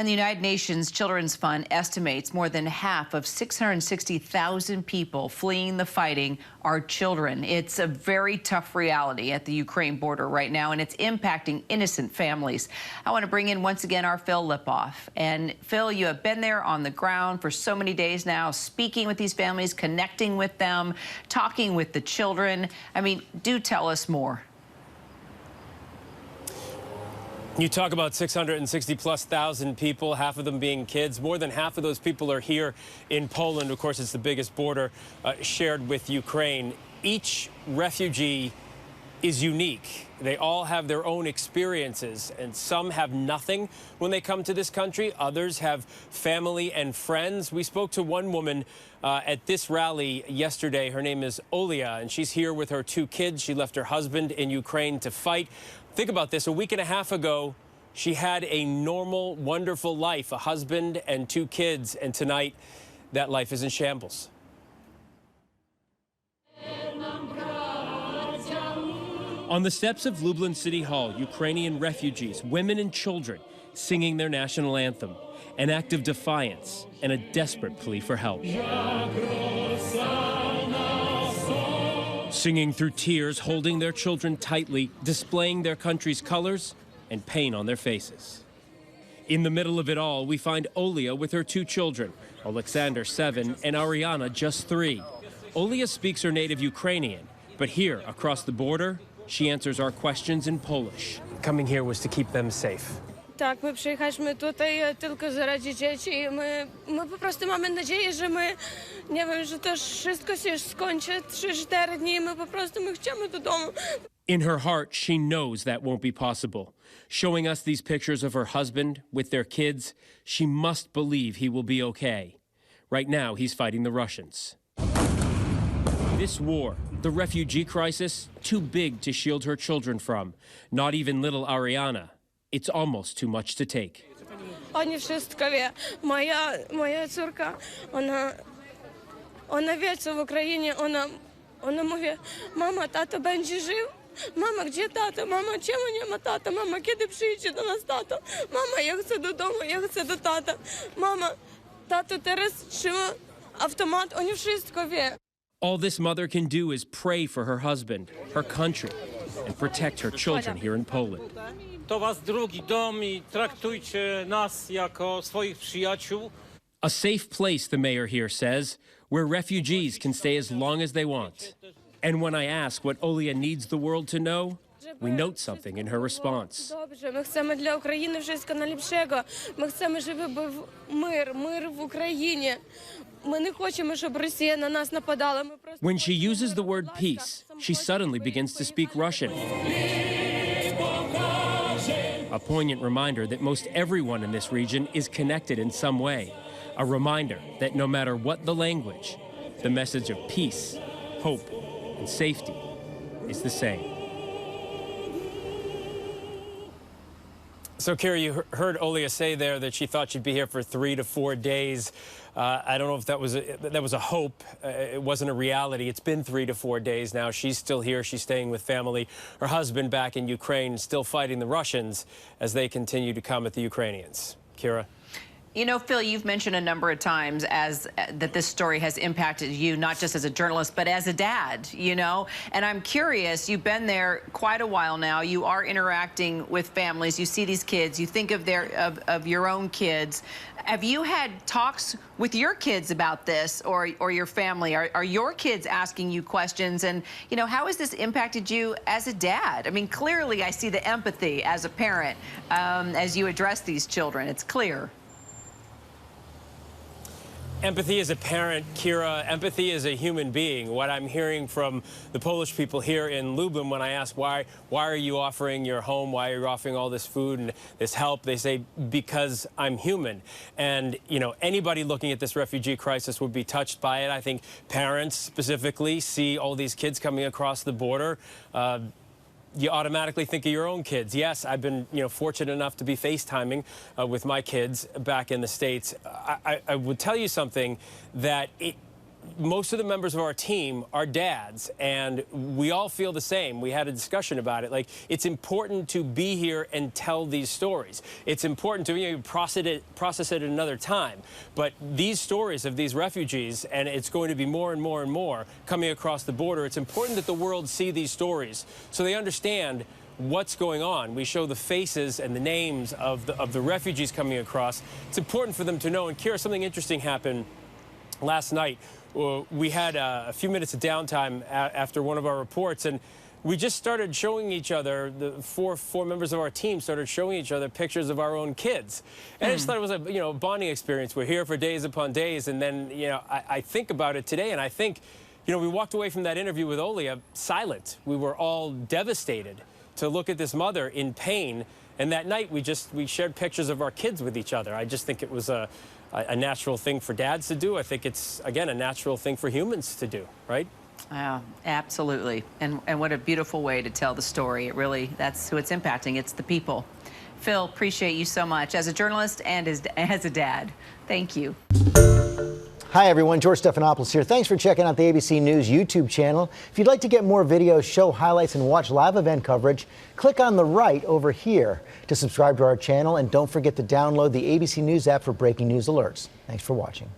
And the United Nations Children's Fund estimates more than half of 660,000 people fleeing the fighting are children. It's a very tough reality at the Ukraine border right now, and it's impacting innocent families. I want to bring in once again our Phil Lipoff. And Phil, you have been there on the ground for so many days now, speaking with these families, connecting with them, talking with the children. I mean, do tell us more. You talk about 660,000+ people, half of them being kids. More than half of those people are here in Poland. Of course, it's the biggest border shared with Ukraine. Each refugee is unique. They all have their own experiences, and some have nothing when they come to this country. Others have family and friends. We spoke to one woman at this rally yesterday. Her name is Olia, and she's here with her 2 kids. She left her husband in Ukraine to fight. Think about this. A week and a half ago, she had a normal, wonderful life, a husband and 2 kids, and tonight that life is in shambles. On the steps of Lublin City Hall, Ukrainian refugees, women and children, singing their national anthem, an act of defiance and a desperate plea for help. Singing through tears, holding their children tightly, displaying their country's colors and pain on their faces. In the middle of it all, we find Olia with her 2 children, Alexander, 7, and Ariana, just 3. Olia speaks her native Ukrainian, but here, across the border, she answers our questions in Polish. Coming here was to keep them safe. Tak, my przyjechaliśmy tutaj tylko zaraz dzieci i my po prostu mamy nadzieję, że my, nie wiem, że to wszystko się skończy 3-4 dni, my po prostu chcemy do domu. In her heart, she knows that won't be possible. Showing us these pictures of her husband with their kids, she must believe he will be okay. Right now, he's fighting the Russians. This war, the refugee crisis, too big to shield her children from. Not even little Ariana. It's almost too much to take. Oni wszystko wie. Moja córka, ona wie, co w Ukrainie, ona mówi, mama, tato będzie żył? Mama, gdzie tato? Mama, czemu nie ma tata? Mama, kiedy przyjdzie do nas tato? Mama, ja chcę do domu, ja chcę do tata. Mama, tato teraz trzyma automat, oni wszystko wie. All this mother can do is pray for her husband, her country, and protect her children here in Poland. To was drugi dom I traktujcie nas jako swoich przyjaciół. A safe place, the mayor here says, where refugees can stay as long as they want. And when I ask what Olia needs the world to know, we note something in her response. Dobrze, my chcemy dla України wszystko najlepszego. Ми chcemy, żeby був мир в Україні. Ми не хочемо, щоб Росія на нас нападала. When she uses the word peace, she suddenly begins to speak Russian. A poignant reminder that most everyone in this region is connected in some way. A reminder that no matter what the language, the message of peace, hope, and safety is the same. So, Kira, you heard Olia say there that she thought she'd be here for 3 to 4 days. I don't know if that was a hope. It wasn't a reality. It's been 3 to 4 days now. She's still here. She's staying with family. Her husband back in Ukraine, still fighting the Russians as they continue to come at the Ukrainians. Kira? You know, Phil, you've mentioned a number of times that this story has impacted you, not just as a journalist, but as a dad, you know? And I'm curious, you've been there quite a while now. You are interacting with families. You see these kids. You think of your own kids. Have you had talks with your kids about this or your family? Are your kids asking you questions? And, you know, how has this impacted you as a dad? I mean, clearly I see the empathy as a parent as you address these children. It's clear. Empathy as a parent, Kira, empathy as a human being. What I'm hearing from the Polish people here in Lublin when I ask why are you offering your home, why are you offering all this food and this help, they say, because I'm human. And, you know, anybody looking at this refugee crisis would be touched by it. I think parents specifically see all these kids coming across the border. You automatically think of your own kids. Yes, I've been, you know, fortunate enough to be FaceTiming with my kids back in the States. I would tell you something that most of the members of our team are dads, and we all feel the same. We had a discussion about it. Like, it's important to be here and tell these stories. It's important to process it another time. But these stories of these refugees, and it's going to be more and more and more coming across the border, it's important that the world see these stories so they understand what's going on. We show the faces and the names of the refugees coming across. It's important for them to know. And Kira, something interesting happened last night. We had a few minutes of downtime after one of our reports, and we just started showing each other, the four members of our team started showing each other pictures of our own kids. And I just thought it was a bonding experience. We're here for days upon days, and then I think about it today, and I think we walked away from that interview with Olia silent. We were all devastated to look at this mother in pain, and that night we shared pictures of our kids with each other. I just think it was a natural thing for dads to do. I think it's, again, a natural thing for humans to do, right? Absolutely. And what a beautiful way to tell the story. It really, that's who it's impacting. It's the people. Phil, appreciate you so much as a journalist and as a dad. Thank you. Hi, everyone. George Stephanopoulos here. Thanks for checking out the ABC News YouTube channel. If you'd like to get more videos, show highlights, and watch live event coverage, click on the right over here to subscribe to our channel. And don't forget to download the ABC News app for breaking news alerts. Thanks for watching.